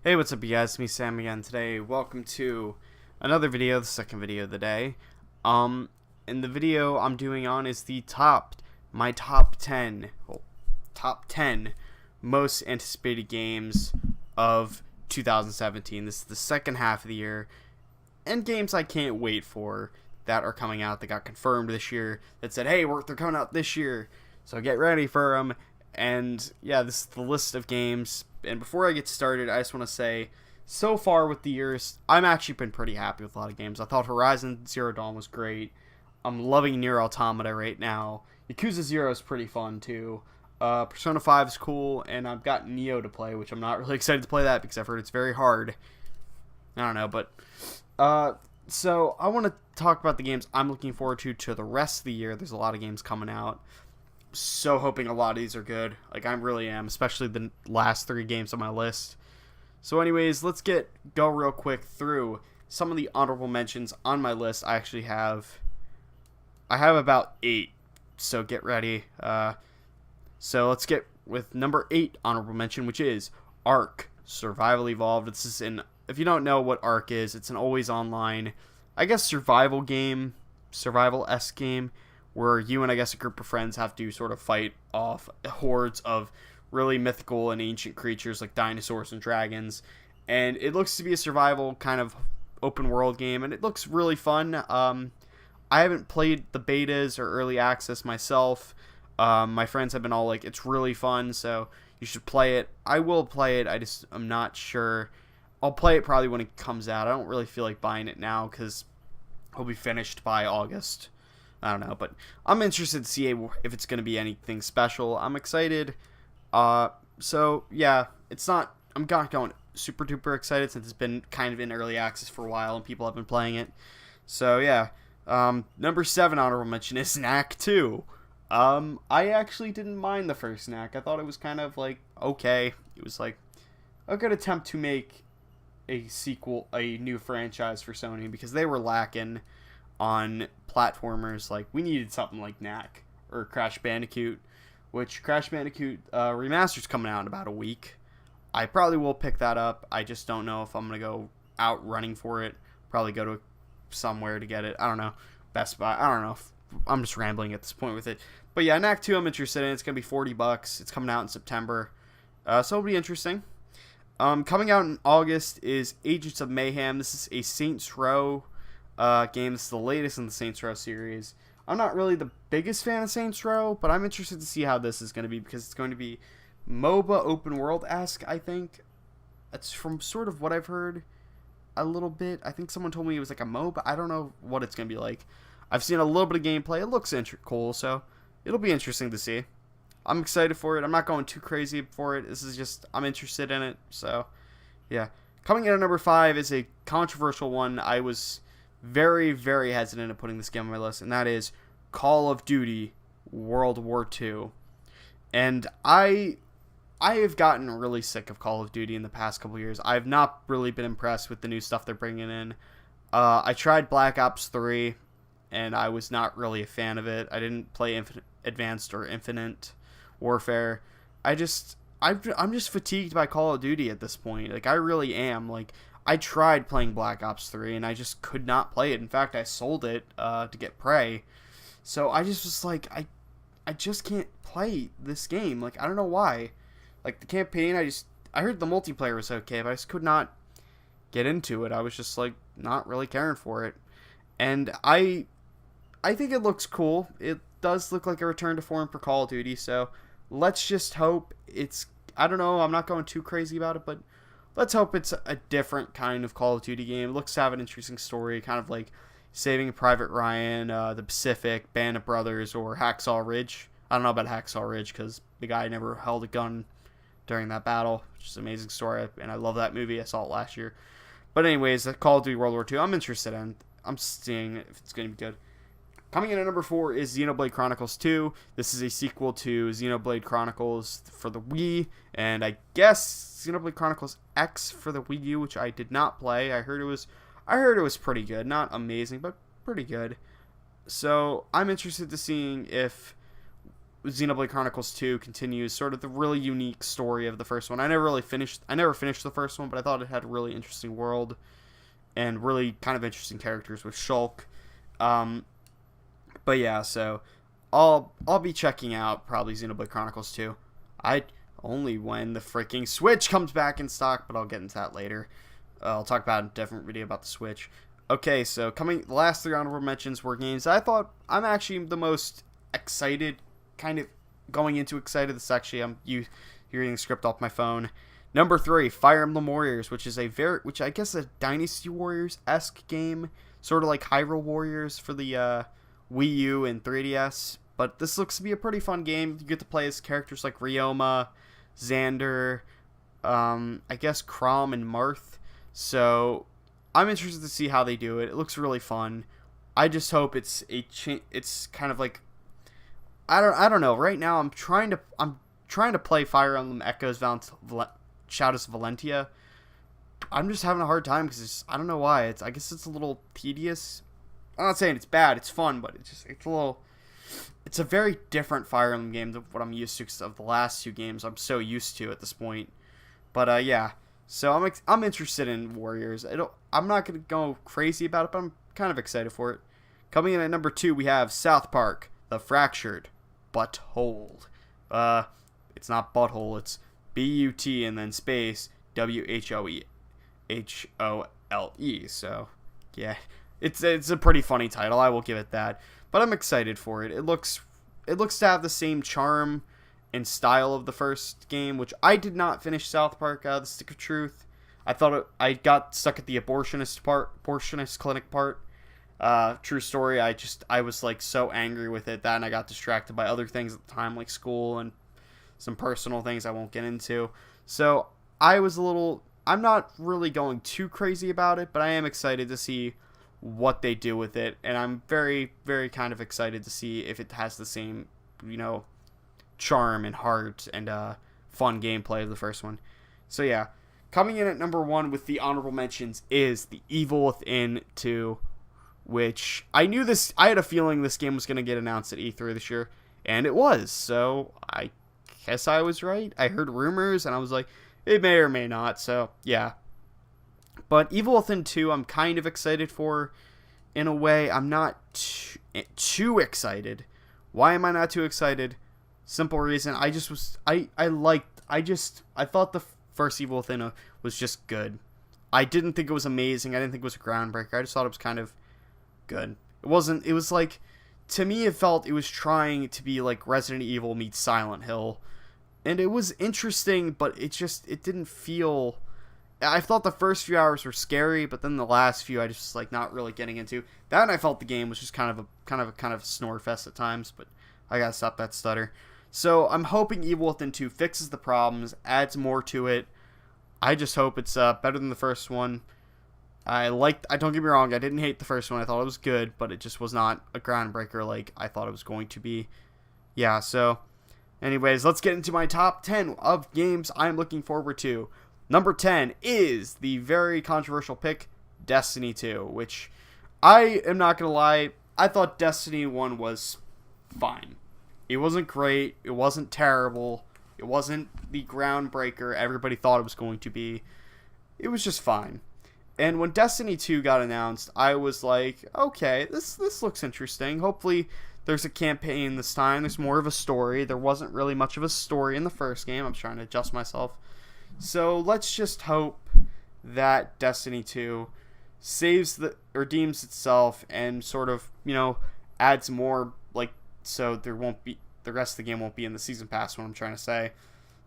Hey, what's up, you guys? It's me, Sam, again today. Welcome to another video, the second video of the day. And the video I'm doing on is my top 10 most anticipated games of 2017. This is the second half of the year, and games I can't wait for that are coming out that got confirmed this year that said, hey, they're coming out this year, so get ready for them. And yeah, this is the list of games. And before I get started, I just want to say, so far with the years, I'm actually been pretty happy with a lot of games. I thought Horizon Zero Dawn was great. I'm loving Nier Automata right now. Yakuza 0 is pretty fun too. Persona 5 is cool, and I've got Neo to play, which I'm not really excited to play that because I've heard it's very hard. I don't know, but so I want to talk about the games I'm looking forward to the rest of the year. There's a lot of games coming out. So hoping a lot of these are good. Like, I really am, especially the last 3 games on my list. So anyways, let's go real quick through some of the honorable mentions on my list. I have about 8, so get ready. So let's get with number 8 honorable mention, which is Ark Survival Evolved. If you don't know what Ark is, it's an always online, I guess, survival-esque game, where you and I guess a group of friends have to sort of fight off hordes of really mythical and ancient creatures like dinosaurs and dragons. And it looks to be a survival kind of open world game, and it looks really fun. I haven't played the betas or early access myself. My friends have been all like, it's really fun, so you should play it. I will play it, I'm not sure. I'll play it probably when it comes out. I don't really feel like buying it now because it'll be finished by August. I don't know, but I'm interested to see if it's going to be anything special. I'm excited. So yeah, I'm not going super duper excited since it's been kind of in early access for a while and people have been playing it. So yeah, number 7 honorable mention is Knack 2. I actually didn't mind the first Knack. I thought it was kind of like, okay. It was like a good attempt to make a new franchise for Sony, because they were lacking on platformers. Like, we needed something like Knack or Crash Bandicoot, which Crash Bandicoot Remastered's coming out in about a week. I probably will pick that up. I just don't know if I'm going to go out running for it. Probably go to somewhere to get it. I don't know. Best Buy. I don't know. I'm just rambling at this point with it. But yeah, Knack 2 I'm interested in. It's going to be $40. It's coming out in September. So it'll be interesting. Coming out in August is Agents of Mayhem. This is a Saints Row game. This is the latest in the Saints Row series. I'm not really the biggest fan of Saints Row, but I'm interested to see how this is going to be, because it's going to be MOBA open world-esque, I think. That's from sort of what I've heard a little bit. I think someone told me it was like a MOBA. I don't know what it's going to be like. I've seen a little bit of gameplay. It looks cool, so it'll be interesting to see. I'm excited for it. I'm not going too crazy for it. This is just, I'm interested in it, so yeah. Coming in at number 5 is a controversial one. I was very, very hesitant of putting this game on my list, and that is Call of Duty World War II. And I have gotten really sick of Call of Duty in the past couple years. I've not really been impressed with the new stuff they're bringing in. I tried Black Ops 3, and I was not really a fan of it. I didn't play Advanced or Infinite Warfare. I'm just fatigued by Call of Duty at this point. Like, I really am. Like, I tried playing Black Ops 3, and I just could not play it. In fact, I sold it to get Prey. So I just was like, I just can't play this game. Like, I don't know why. Like, the campaign, I heard the multiplayer was okay, but I just could not get into it. I was just, like, not really caring for it. And I think it looks cool. It does look like a return to form for Call of Duty, so let's just hope I don't know, I'm not going too crazy about it, but let's hope it's a different kind of Call of Duty game. It looks to have an interesting story, kind of like Saving Private Ryan, The Pacific, Band of Brothers, or Hacksaw Ridge. I don't know about Hacksaw Ridge because the guy never held a gun during that battle, which is an amazing story, and I love that movie. I saw it last year. But anyways, Call of Duty World War II, I'm interested in. I'm seeing if it's going to be good. Coming in at number 4 is Xenoblade Chronicles 2. This is a sequel to Xenoblade Chronicles for the Wii, and I guess Xenoblade Chronicles X for the Wii U, which I did not play. I heard it was pretty good. Not amazing, but pretty good. So I'm interested to seeing if Xenoblade Chronicles 2 continues sort of the really unique story of the first one. I never finished the first one, but I thought it had a really interesting world and really kind of interesting characters with Shulk. But yeah, so I'll be checking out probably Xenoblade Chronicles 2. Only when the freaking Switch comes back in stock, but I'll get into that later. I'll talk about it in a different video about the Switch. Okay, so the last 3 honorable mentions were games I thought I'm actually the most excited, kind of going into excited. This actually, I'm hearing the script off my phone. Number 3, Fire Emblem Warriors, which I guess a Dynasty Warriors-esque game, sort of like Hyrule Warriors for the Wii U and 3DS. But this looks to be a pretty fun game. You get to play as characters like Ryoma, Xander, I guess Chrom and Marth. So I'm interested to see how they do it. It looks really fun. I just hope it's kind of like, I don't know. Right now I'm trying to play Fire Emblem Echoes Shadow's Valentia. I'm just having a hard time because I don't know why. I guess it's a little tedious. I'm not saying it's bad. It's fun, but it's a very different Fire Emblem game than what I'm used to, because of the last 2 games I'm so used to at this point. But yeah, so I'm interested in Warriors. I'm not gonna go crazy about it, but I'm kind of excited for it. Coming in at number 2, we have South Park: The Fractured But Whole. It's not butthole. It's B-U-T and then space W-H-O-E-H-O-L-E. So yeah, it's a pretty funny title. I will give it that. But I'm excited for it. It looks to have the same charm and style of the first game, which I did not finish South Park: The Stick of Truth. I got stuck at the abortionist clinic part. True story. I was like so angry with it that, and I got distracted by other things at the time, like school and some personal things I won't get into. So I'm not really going too crazy about it, but I am excited to see what they do with it, and I'm very, very kind of excited to see if it has the same, charm and heart and fun gameplay of the first one. So yeah, coming in at number 1 with the honorable mentions is The Evil Within 2, which I had a feeling this game was going to get announced at E3 this year, and it was, so I guess I was right. I heard rumors, and I was like, it may or may not, so yeah. But Evil Within 2, I'm kind of excited for. In a way, I'm not too excited. Why am I not too excited? Simple reason. I thought the first Evil Within was just good. I didn't think it was amazing. I didn't think it was a groundbreaker. I just thought it was kind of good. It was like, to me, it was trying to be like Resident Evil meets Silent Hill. And it was interesting, but it didn't feel... I thought the first few hours were scary, but then the last few I just like not really getting into. That, and I felt the game was just kind of a snore fest at times, but I gotta stop that stutter. So I'm hoping Evil Within 2 fixes the problems, adds more to it. I just hope it's better than the first one. Don't get me wrong, I didn't hate the first one. I thought it was good, but it just was not a groundbreaker like I thought it was going to be. Yeah, so anyways, let's get into my top 10 of games I'm looking forward to. Number 10 is the very controversial pick, Destiny 2, which I am not going to lie, I thought Destiny 1 was fine. It wasn't great, it wasn't terrible, it wasn't the groundbreaker everybody thought it was going to be. It was just fine. And when Destiny 2 got announced, I was like, okay, this looks interesting. Hopefully there's a campaign this time, there's more of a story. There wasn't really much of a story in the first game. I'm trying to adjust myself. So let's just hope that Destiny 2 redeems itself and sort of, adds more, like, so the rest of the game won't be in the season pass, what I'm trying to say.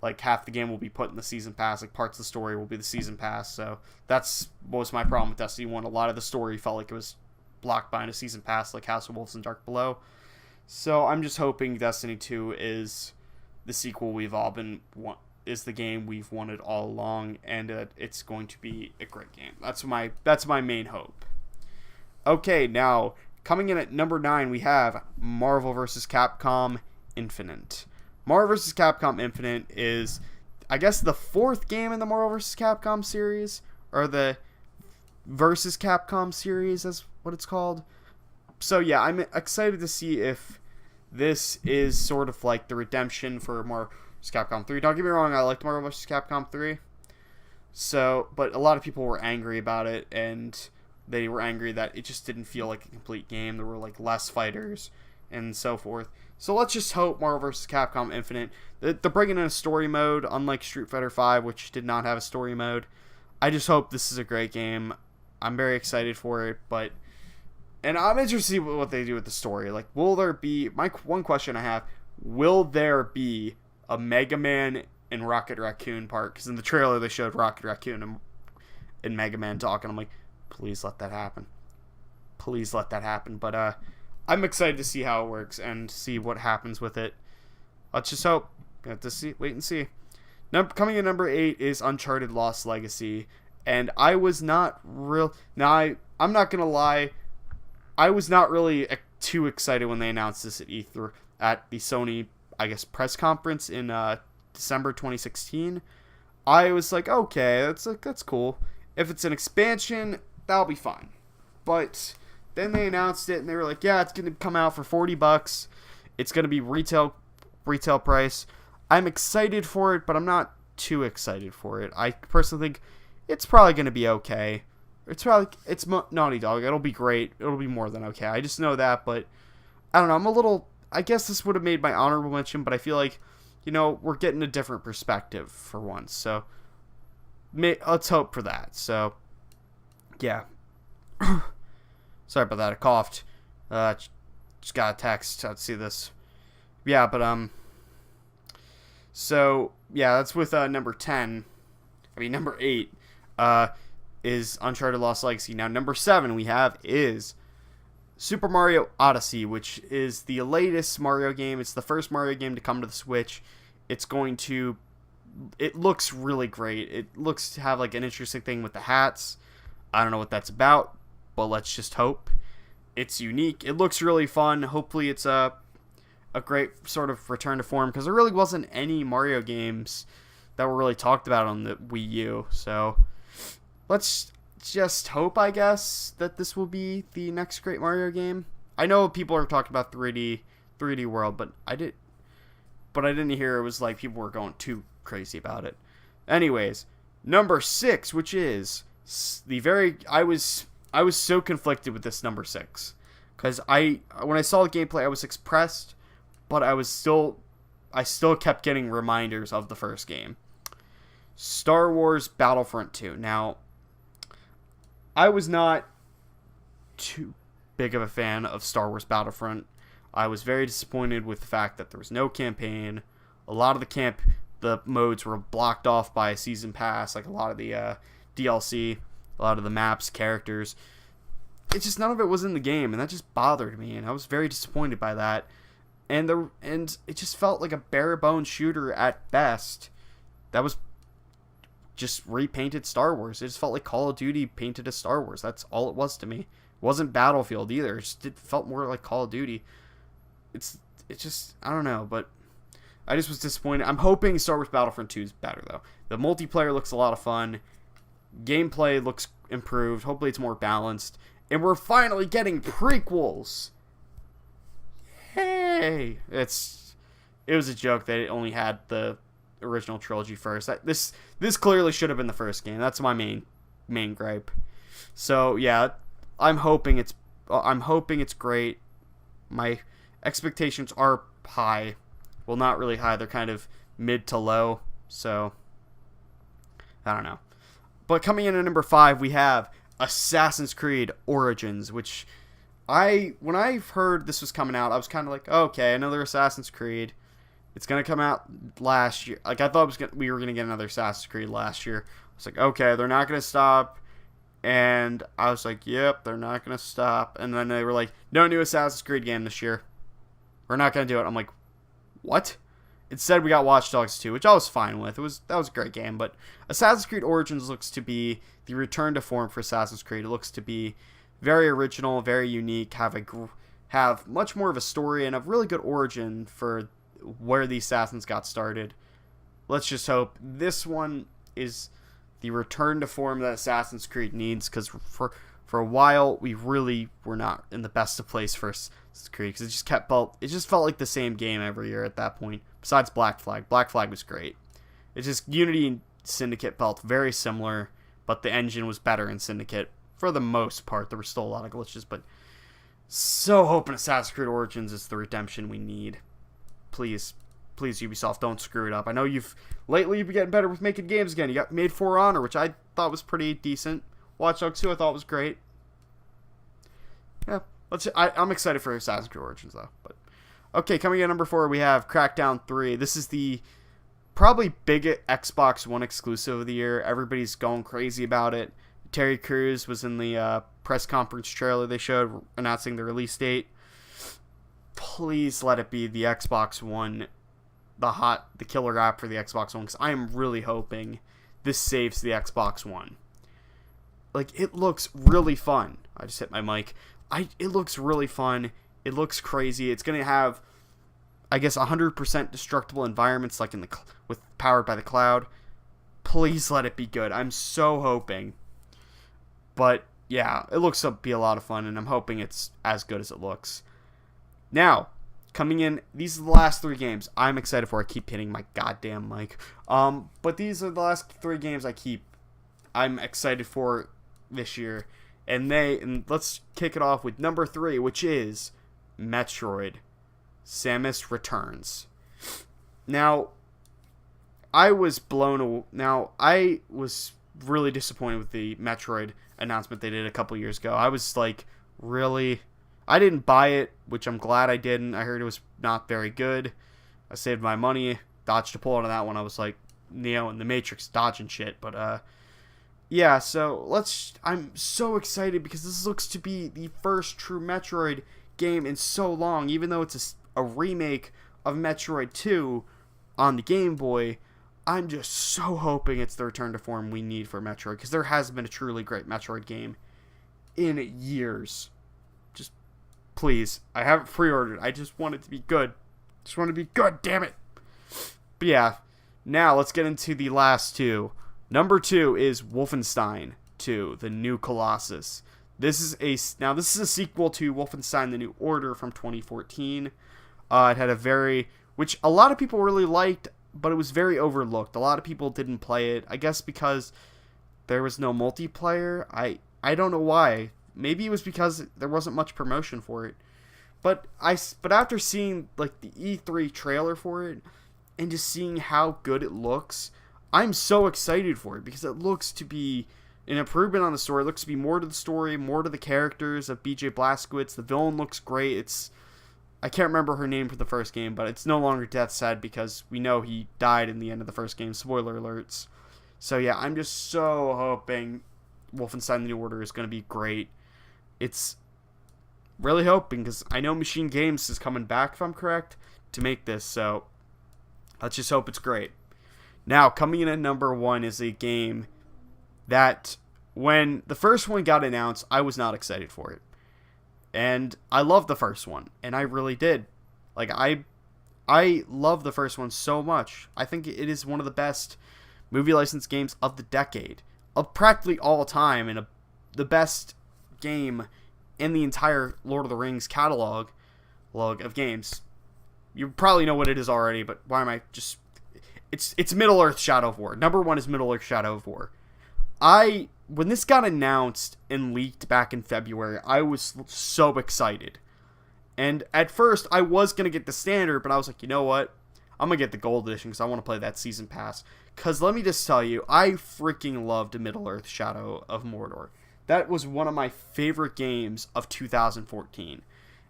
Like, half the game will be put in the season pass, like parts of the story will be the season pass. So that's what was my problem with Destiny 1. A lot of the story felt like it was blocked by a season pass, like House of Wolves and Dark Below. So I'm just hoping Destiny 2 is the sequel is the game we've wanted all along, and it's going to be a great game. That's my main hope. Okay, now coming in at number 9, we have Marvel vs. Capcom Infinite. Marvel vs. Capcom Infinite is, I guess, the 4th game in the Marvel vs. Capcom series, or the versus Capcom series, is what it's called. So yeah, I'm excited to see if this is sort of like the redemption for Marvel vs. Capcom 3. Don't get me wrong, I liked Marvel vs. Capcom 3. So, but a lot of people were angry about it, and they were angry that it just didn't feel like a complete game. There were like less fighters and so forth. So let's just hope Marvel vs. Capcom Infinite, they're bringing in a story mode, unlike Street Fighter V, which did not have a story mode. I just hope this is a great game. I'm very excited for it, and I'm interested to see what they do with the story. Like, will there be, my one question I have, will there be a Mega Man and Rocket Raccoon part? Because in the trailer they showed Rocket Raccoon and Mega Man talking. I'm like, please let that happen. Please let that happen. But I'm excited to see how it works and see what happens with it. Let's just hope. Got to wait and see. Coming in number 8 is Uncharted Lost Legacy. And I was not I'm not going to lie. I was not really too excited when they announced this at E3, at the Sony, I guess, press conference in December 2016. I was like, okay, that's cool. If it's an expansion, that'll be fine. But then they announced it, and they were like, yeah, it's going to come out for $40. It's going to be retail price. I'm excited for it, but I'm not too excited for it. I personally think it's probably going to be okay. It's Naughty Dog. It'll be great. It'll be more than okay. I just know that, but I don't know. I guess this would have made my honorable mention, but I feel like, we're getting a different perspective for once. So let's hope for that. So, yeah. Sorry about that. I coughed. Just got a text. I'd see this. Yeah, but, so, yeah, that's with, number 8, is Uncharted Lost Legacy. Now, number 7 we have is Super Mario Odyssey, which is the latest Mario game. It's the first Mario game to come to the Switch. It looks really great. It looks to have, like, an interesting thing with the hats. I don't know what that's about, but let's just hope. It's unique. It looks really fun. Hopefully it's a great sort of return to form, because there really wasn't any Mario games that were really talked about on the Wii U. So let's just hope, I guess, that this will be the next great Mario game. I know people are talking about 3D World, but I didn't hear it was like people were going too crazy about it. Anyways, number 6, which is I was so conflicted with this number 6, because when I saw the gameplay, I was impressed, but I still kept getting reminders of the first game. Star Wars Battlefront 2. Now, I was not too big of a fan of Star Wars Battlefront. I was very disappointed with the fact that there was no campaign. A lot of the modes were blocked off by a season pass, like a lot of the DLC, a lot of the maps, characters. It's just none of it was in the game, and that just bothered me, and I was very disappointed by that. And it just felt like a bare bones shooter at best. That was just repainted Star Wars. It just felt like Call of Duty painted as Star Wars. That's all it was to me. It wasn't Battlefield either. It felt more like Call of Duty. It's just, I don't know, but I just was disappointed. I'm hoping Star Wars Battlefront 2 is better, though. The multiplayer looks a lot of fun. Gameplay looks improved. Hopefully it's more balanced. And we're finally getting prequels. Hey! It was a joke that it only had the original trilogy first. This clearly should have been the first game. That's my main gripe. So yeah, I'm hoping it's great. My expectations are high. Well, not really high. They're kind of mid to low. So I don't know. But coming in at number 5, we have Assassin's Creed Origins, which when I heard this was coming out, I was kind of like, okay, another Assassin's Creed. It's going to come out last year. Like, I thought we were going to get another Assassin's Creed last year. I was like, okay, they're not going to stop. And I was like, yep, they're not going to stop. And then they were like, no new Assassin's Creed game this year. We're not going to do it. I'm like, what? Instead, we got Watch Dogs 2, which I was fine with. That was a great game. But Assassin's Creed Origins looks to be the return to form for Assassin's Creed. It looks to be very original, very unique, have much more of a story and a really good origin for where the Assassins got started. Let's just hope this one is the return to form that Assassin's Creed needs, because for a while we really were not in the best of place for Assassin's Creed, because it just felt like the same game every year at that point. Besides Black Flag. Black Flag was great. It's just Unity and Syndicate felt very similar, but the engine was better in Syndicate for the most part. There were still a lot of glitches, but so hoping Assassin's Creed Origins is the redemption we need. Please, Ubisoft, don't screw it up. I know you've been getting better with making games again. You got made For Honor, which I thought was pretty decent. Watch Dogs 2 I thought was great. Yeah, I'm excited for Assassin's Creed Origins though. But okay, coming in number 4, we have Crackdown 3. This is the probably biggest Xbox One exclusive of the year. Everybody's going crazy about it. Terry Crews was in the press conference trailer they showed announcing the release date. Please let it be the Xbox One, the killer app for the Xbox One, because I am really hoping this saves the Xbox One. Like, it looks really fun. I just hit my mic. It looks really fun. It looks crazy. It's going to have, I guess, 100% destructible environments, like powered by the cloud. Please let it be good. I'm so hoping. But yeah, it looks to be a lot of fun, and I'm hoping it's as good as it looks. Now, coming in, these are the last 3 games I'm excited for. I keep hitting my goddamn mic. But these are the last 3 games I'm excited for this year. And let's kick it off with number 3, which is Metroid: Samus Returns. Now, I was really disappointed with the Metroid announcement they did a couple years ago. I was like, really? I didn't buy it, which I'm glad I didn't. I heard it was not very good. I saved my money, dodged a bullet on that one. I was like Neo in the Matrix dodging shit, but yeah, so I'm so excited because this looks to be the first true Metroid game in so long, even though it's a remake of Metroid 2 on the Game Boy. I'm just so hoping it's the return to form we need for Metroid, because there hasn't been a truly great Metroid game in years. Just, please. I have it pre-ordered. I just want it to be good. Just want it to be good, damn it. But yeah, now let's get into the last 2. Number 2 is Wolfenstein 2, The New Colossus. This is a sequel to Wolfenstein: The New Order from 2014. It had which a lot of people really liked, but it was very overlooked. A lot of people didn't play it, I guess because there was no multiplayer. I don't know why. Maybe it was because there wasn't much promotion for it. But after seeing like the E3 trailer for it and just seeing how good it looks, I'm so excited for it because it looks to be an improvement on the story. It looks to be more to the story, more to the characters of BJ Blazkowicz. The villain looks great. I can't remember her name for the first game, but it's no longer Death's Head because we know he died in the end of the first game. Spoiler alerts. So yeah, I'm just so hoping Wolfenstein: The New Order is going to be great. It's really hoping, because I know Machine Games is coming back, if I'm correct, to make this. So let's just hope it's great. Now, coming in at number 1 is a game that when the first one got announced, I was not excited for it. And I loved the first one, and I really did. Like, I love the first one so much. I think it is one of the best movie license games of the decade, of practically all time, and the best game in the entire Lord of the Rings catalog of games. You probably know what it is already, but why am I just... It's Middle-earth: Shadow of War. Number 1 is Middle-earth: Shadow of War. When this got announced and leaked back in February, I was so excited. And at first, I was going to get the standard, but I was like, you know what? I'm going to get the gold edition because I want to play that season pass. Because let me just tell you, I freaking loved Middle-earth: Shadow of Mordor. That was one of my favorite games of 2014.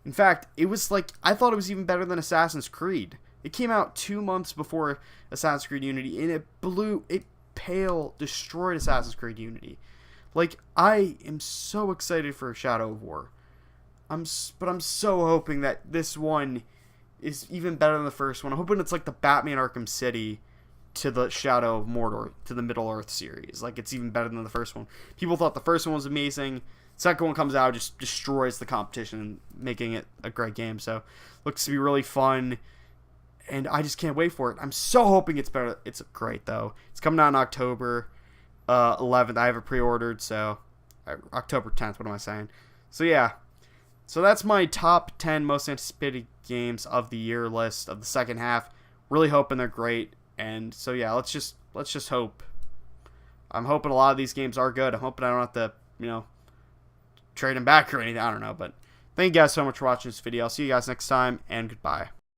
In fact, it was like, I thought it was even better than Assassin's Creed. It came out 2 months before Assassin's Creed Unity, and it destroyed Assassin's Creed Unity. Like, I am so excited for Shadow of War. But I'm so hoping that this one is even better than the first one. I'm hoping it's like the Batman Arkham City to the Shadow of Mordor, to the Middle-earth series. Like, it's even better than the first one. People thought the first one was amazing. Second one comes out, just destroys the competition, making it a great game. So, looks to be really fun. And I just can't wait for it. I'm so hoping it's better. It's great, though. It's coming out on October 11th. I have it pre-ordered, so... October 10th, what am I saying? So, yeah. So that's my top 10 most anticipated games of the year list of the second half. Really hoping they're great. And so yeah, let's just hope. I'm hoping a lot of these games are good. I'm hoping I don't have to, trade them back or anything. I don't know, but thank you guys so much for watching this video. I'll see you guys next time, and goodbye.